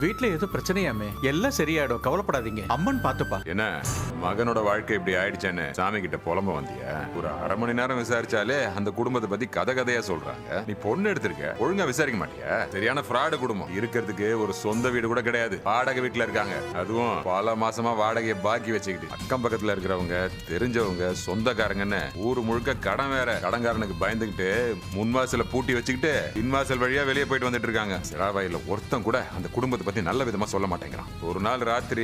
வீட்ல ஏதோ பிரச்சனையாமே, எல்லாம் சரியாயிடும், கவலைப்படாதீங்க. அம்மன் பாத்துப்பா. என்ன மகனோட வாழ்க்கை இப்படி ஆயிடுச்சேன்னு சாமி கிட்ட புலம்ப வந்தியா? ஒரு அரை மணி நேரம் விசாரிச்சாலே அந்த குடும்பத்தை பத்தி கதை கதையா சொல்றாங்க. நீ பொண்ணு எடுத்திருக்க, ஒழுங்கா விசாரிக்க மாட்டியா? சரியான ஃப்ராடு குடும்பம். இருக்கிறதுக்கு ஒரு சொந்த வீடு கூட கிடையாது, வாடகை வீட்டுல இருக்காங்க. அதுவும் பல மாசமா வாடகையை பாக்கி வச்சுக்கிட்டு அக்கம் பக்கத்துல இருக்கிறவங்க, தெரிஞ்சவங்க, சொந்தக்காரங்கன்னு ஊரு முழுக்க கடன் வேற. கடன்காரனுக்கு பயந்துகிட்டு முன்வாசல பூட்டி வச்சுக்கிட்டு பின்வாசல் வழியா வெளியே போயிட்டு வந்துட்டு இருக்காங்க. சிராவாயில ஒருத்தன் கூட அந்த குடும்பத்தை பத்தி நல்ல விதமா சொல்ல மாட்டேங்கிறான். ஒரு நாள் ராத்திரி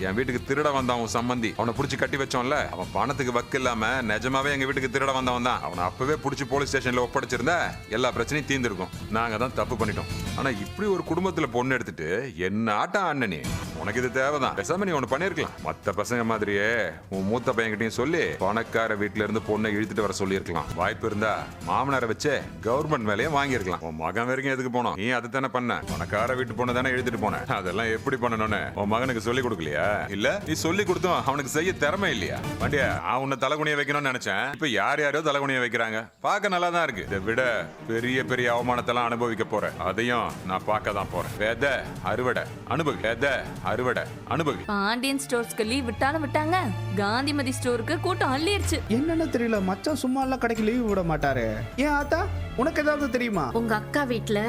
என் வீட்டுக்கு திருட வந்தான் உன் சம்பந்தி. அவனை புடிச்சு கட்டி வச்சோம்ல, அவன் பணத்துக்கு வக்கு இல்லாம நிஜமாவே எங்க வீட்டுக்கு திருட வந்தவன் தான். அவனை அப்பவே புடிச்சு போலீஸ் ஸ்டேஷன்ல ஒப்படைச்சிருந்தா எல்லா பிரச்சனையும் தீர்ந்திருக்கும். நாங்க தான் தப்பு பண்ணிட்டோம். ஆனா இப்படி ஒரு குடும்பத்துல பொண்ணு எடுத்துட்டு என்ன ஆட்டம் அண்ணனி, உனக்கு இது தேவைதான். பேசாம நீ ஒண்ணு பண்ணிருக்கலாம். மத்த பசங்க மாதிரியே உன் மூத்த பையன்கிட்டயும் சொல்லி பணக்கார வீட்டுல இருந்து பொண்ணை இழுத்துட்டு வர சொல்லி இருக்கலாம். வாய்ப்பு இருந்தா மாமனாரை வச்சு கவர்மெண்ட் வேலையை வாங்கியிருக்கலாம். உன் மகன் வரைக்கும் எதுக்கு போனோம்? நீ அதை தானே பண்ண. பணக்கார வீட்டு பொண்ணு தானே இழுத்துட்டு போன. அதெல்லாம் எப்படி பண்ணணும்னு உன் மகனுக்கு சொல்லி கொடுக்கலையா? இல்ல நீ சொல்லி கொடுத்தும் அவனுக்கு செய்ய திறமை இல்லையா? வண்டியா நான் உன்னை தலைகுனிய வைக்கணும்னு நினைச்சேன். இப்ப யார் யாரோ தலைகுனிய வைக்கிறாங்க. பார்க்க நல்லா தான் இருக்கு. இதை விட பெரிய பெரிய அவமானத்தெல்லாம் அனுபவிக்க போறேன். அதையும் நான் பார்க்க தான் போறேன். வேத அறுவடை அனுபவி, வேத அறுவடை அனுபவி. பாண்டியன் ஸ்டோர்ஸ்க்கு லீவ் விட்டாலும் விட்டாங்க, காந்திமதி ஸ்டோருக்கு கூட்டம் அள்ளிருச்சு. என்னன்னு தெரியல, மச்சான் சும்மா எல்லாம் கடைக்கு லீவ் விட மாட்டாரு. ஏன் ஆத்தா, உனக்கு ஏதாவது தெரியுமா? உங்க அக்கா வீட்ல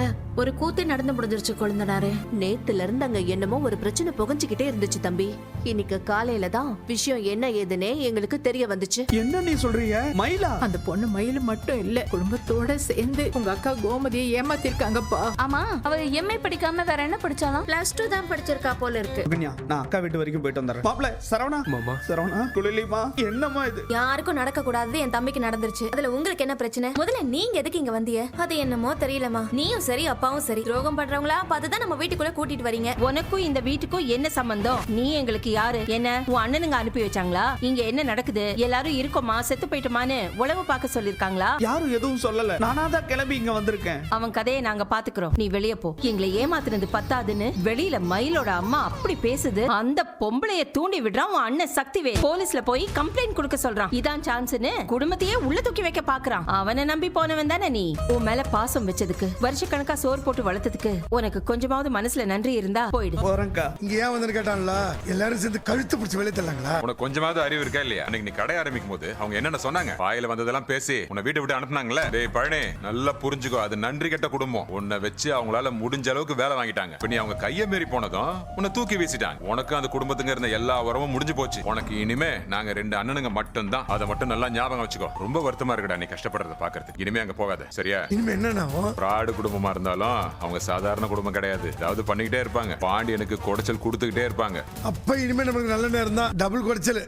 ஒரு கூத்து நடந்து முடிஞ்சிருச்சு கொழுந்தனாரே. நேத்துல இருந்து அங்க என்னமோ ஒரு பிரச்சனை புகஞ்சுக்கிட்டே இருந்துச்சு தம்பி. இன்னைக்கு காலையில தான் விஷயம் என்ன ஏதுன்னே எங்களுக்கு தெரிய வந்துச்சு. என்ன நீ சொல்றீங்க? மயிலா? அந்த பொண்ணு மயிலு மட்டும் இல்ல, குடும்பத்தோட சேர்ந்து உங்க அக்கா கோமதியை ஏமாத்திருக்காங்கப்பா. ஆமா, அவ எம்ஏ படிக்காம வேற என்ன படிச்சாலாம்? +2 தான் படிச்சிருக்கா போல இருக்கு. கன்யா, நான் அக்கா வீட்டு வரைக்கும் போயிட்டு வந்துறேன். மாப்ள சரவணா, மாமா சரவணா, குளிலிமா, என்னம்மா இது? யாருக்கும் நடக்க கூடாது, என் தம்பிக்கு நடந்துருச்சு. அதுல உங்களுக்கு என்ன பிரச்சனை? முதல்ல நீங்க எதுக்கு இங்க வந்தீங்க? அது என்னமோ தெரியலமா. நீயும் சரி அப்பாவும் சரி துரோகம் பண்றவங்களா பார்த்துதான் நம்ம வீட்டுக்குள்ள கூட்டிட்டு வரீங்க. உனக்கும் இந்த வீட்டுக்கும் என்ன சம்பந்தம்? நீ எங்களுக்கு யாரு? என்ன உன் அண்ணனுங்க அனுப்பி வச்சாங்களா? இங்க என்ன நடக்குது? எல்லாரும் இருக்கோமா செத்து போயிட்டோமான்னு உளவு பார்க்க சொல்லிருக்காங்களா? யாரும் எதுவும் சொல்லல, நானா தான் கிளம்பி இங்க வந்திருக்கேன். அவன் கதையை நாங்க பாத்துக்கிறோம், நீ வெளியே போ. எங்களை ஏமாத்துனது பத்தாதுன்னு வெளியில மயிலோட அம்மா அப்படி பேசுது. அந்த பொம்பளைய தூண்டி விடுறான் உன் அண்ணன் சக்திவே. போலீஸ்ல போய் கம்ப்ளைண்ட் கொடுக்க சொல்றான். இதான் சான்ஸ்னு குடும்பத்தையே உள்ள தூக்கி வைக்க பாக்குறான். அவனை நம்பி போனவன் தானே நீ. உன் மேல பாசம் வச்சதுக்கு, வருஷக்கணக்கா சோறு போட்டு வளர்த்ததுக்கு உனக்கு கொஞ்சமாவது மனசுல நன்றி இருந்தா போயிடு. போறேன்க்கா. இங்க ஏன் வந்து கேட்டான்ல, எல்லாரும் சேர்ந்து கழுத்து பிடிச்சி வெளியே தள்ளாங்களா? உனக்கு கொஞ்சமாவது அறிவு இருக்கா இல்லையா? அன்னைக்கு நீ கடை ஆரம்பிக்கும் போது அவங்க என்னென்ன சொன்னாங்க? வாயில வந்ததெல்லாம் பேசி உன்னை வீட்டை விட்டு அனுப்புனாங்களே. டேய் பழனி, நல்லா புரிஞ்சுக்கோ, அது நன்றி கெட்ட குடும்பம். உன்னை வச்சு அவங்களால முடிஞ்ச அளவுக்கு வேலை வாங்கிட்டாங்க. இப்ப நீ அவங்க கைய மீறி போனதும் உன்னை தூக்கி வீசிட்டாங்க. உனக்கு அந்த குடும்பத்துக்கு இருந்த எல்லா உறவும் முடிஞ்சு போச்சு. உனக்கு இனிமே நாங்க 2 அண்ணனுங்க மட்டும் தான். அதை மட்டும் நல்லா ஞாபகம் வச்சுக்கோ. ரொம்ப வருத்தமா இருக்குடா நீ கஷ்டப்படுறத பாக்குறதுக்கு. இனிமே அங்க போகாத, சரியா? இனிமே என்னன்னா பிராடு குடும்பமா இருந்தாலும் அவங்க சாதாரண குடும்பம் கிடையாது. ஏதாவது பண்ணிக்கிட்டே இருப்பாங்க. பாண்டியனுக்கு குடைச்சல் கொடுத்துக்கிட்டே இருப்பாங்க. அப்ப இனிமே நமக்கு நல்ல நேரம் தான், டபுள் குடைச்சல்.